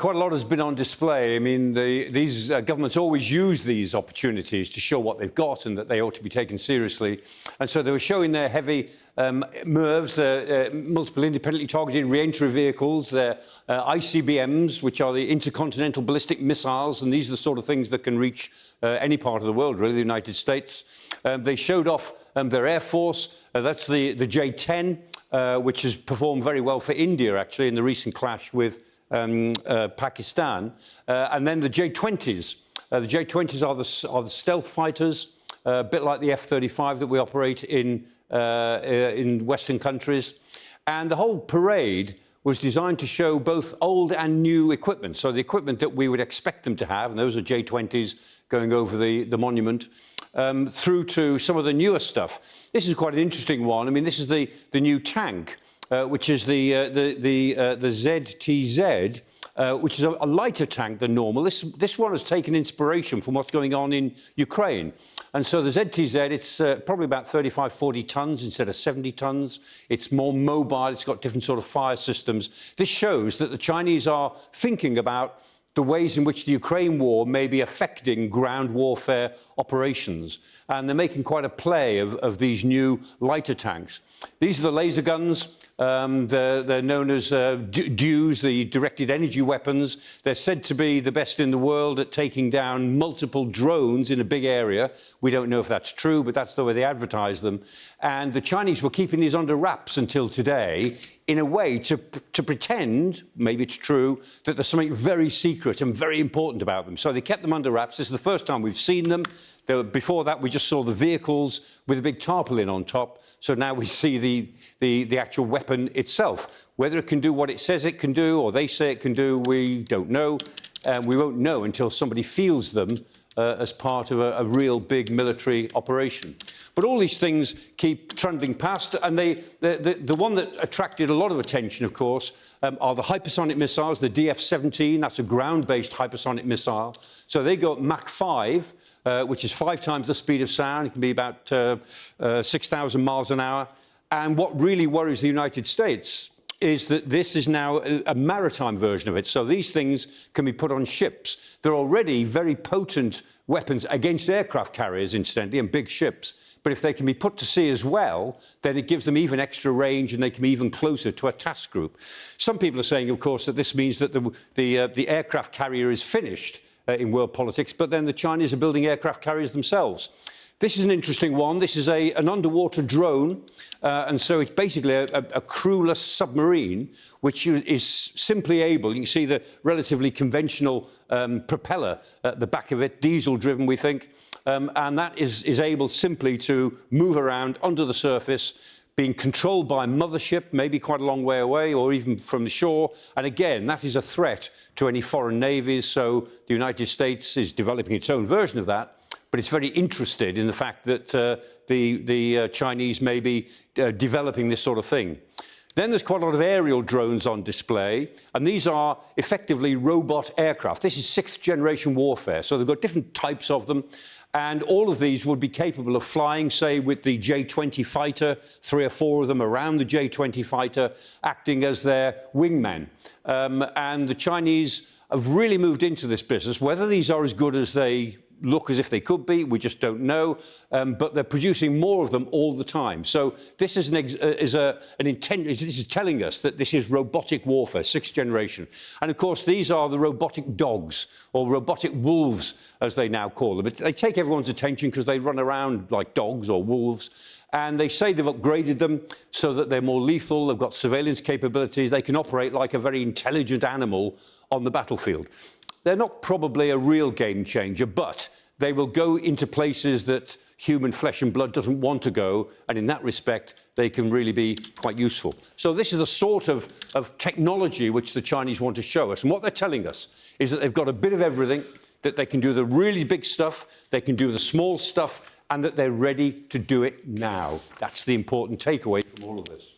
Quite a lot has been on display. I mean, these governments always use these opportunities to show what they've got and that they ought to be taken seriously. And so they were showing their heavy MIRVs, multiple independently targeted re-entry vehicles, their ICBMs, which are the intercontinental ballistic missiles, and these are the sort of things that can reach any part of the world, really, the United States. They showed off their Air Force. That's the J-10, which has performed very well for India, actually, in the recent clash with Pakistan, and then the J-20s. The J-20s are the stealth fighters, a bit like the F-35 that we operate in Western countries. And the whole parade was designed to show both old and new equipment. So the equipment that we would expect them to have, and those are J-20s going over the monument, through to some of the newer stuff. This is quite an interesting one. I mean, this is the new tank, which is the ZTZ, which is a lighter tank than normal. This one has taken inspiration from what's going on in Ukraine. And so the ZTZ, it's probably about 35, 40 tons instead of 70 tons. It's more mobile. It's got different sort of fire systems. This shows that the Chinese are thinking about the ways in which the Ukraine war may be affecting ground warfare operations. And they're making quite a play of these new lighter tanks. These are the laser guns. They're known as DEWs, the directed energy weapons. They're said to be the best in the world at taking down multiple drones in a big area. We don't know if that's true, but that's the way they advertise them. And the Chinese were keeping these under wraps until today, in a way to pretend, maybe it's true, that there's something very secret and very important about them. So they kept them under wraps. This is the first time we've seen them. Before that, we just saw the vehicles with a big tarpaulin on top. So now we see the actual weapon itself. Whether it can do what it says it can do, or they say it can do, we don't know. We won't know until somebody feels them as part of a real big military operation. But all these things keep trundling past, and the one that attracted a lot of attention, of course, are the hypersonic missiles, the DF-17. That's a ground-based hypersonic missile. So they go Mach 5, which is 5 times the speed of sound. It can be about 6,000 miles an hour. And what really worries the United States is that this is now a maritime version of it. So these things can be put on ships. They're already very potent weapons against aircraft carriers, incidentally, and big ships. But if they can be put to sea as well, then it gives them even extra range and they can be even closer to a task group. Some people are saying, of course, that this means that the aircraft carrier is finished in world politics, but then the Chinese are building aircraft carriers themselves. This is an interesting one. This is an underwater drone, and so it's basically a crewless submarine, which is simply able, you can see the relatively conventional propeller at the back of it, diesel-driven, we think, and that is able simply to move around under the surface, being controlled by a mothership, maybe quite a long way away, or even from the shore. And again, that is a threat to any foreign navies, so the United States is developing its own version of that. But it's very interested in the fact that the Chinese may be developing this sort of thing. Then there's quite a lot of aerial drones on display, and these are effectively robot aircraft. This is 6th-generation warfare, so they've got different types of them, and all of these would be capable of flying, say, with the J-20 fighter, 3 or 4 of them around the J-20 fighter, acting as their wingman. And the Chinese have really moved into this business. Whether these are as good as they look as if they could be, we just don't know, but they're producing more of them all the time. So this is this is telling us that this is robotic warfare, 6th generation. And of course, these are the robotic dogs, or robotic wolves, as they now call them. They take everyone's attention because they run around like dogs or wolves. And they say they've upgraded them so that they're more lethal, they've got surveillance capabilities, they can operate like a very intelligent animal on the battlefield. They're not probably a real game changer, but they will go into places that human flesh and blood doesn't want to go, and in that respect, they can really be quite useful. So this is the sort of technology which the Chinese want to show us. And what they're telling us is that they've got a bit of everything, that they can do the really big stuff, they can do the small stuff, and that they're ready to do it now. That's the important takeaway from all of this.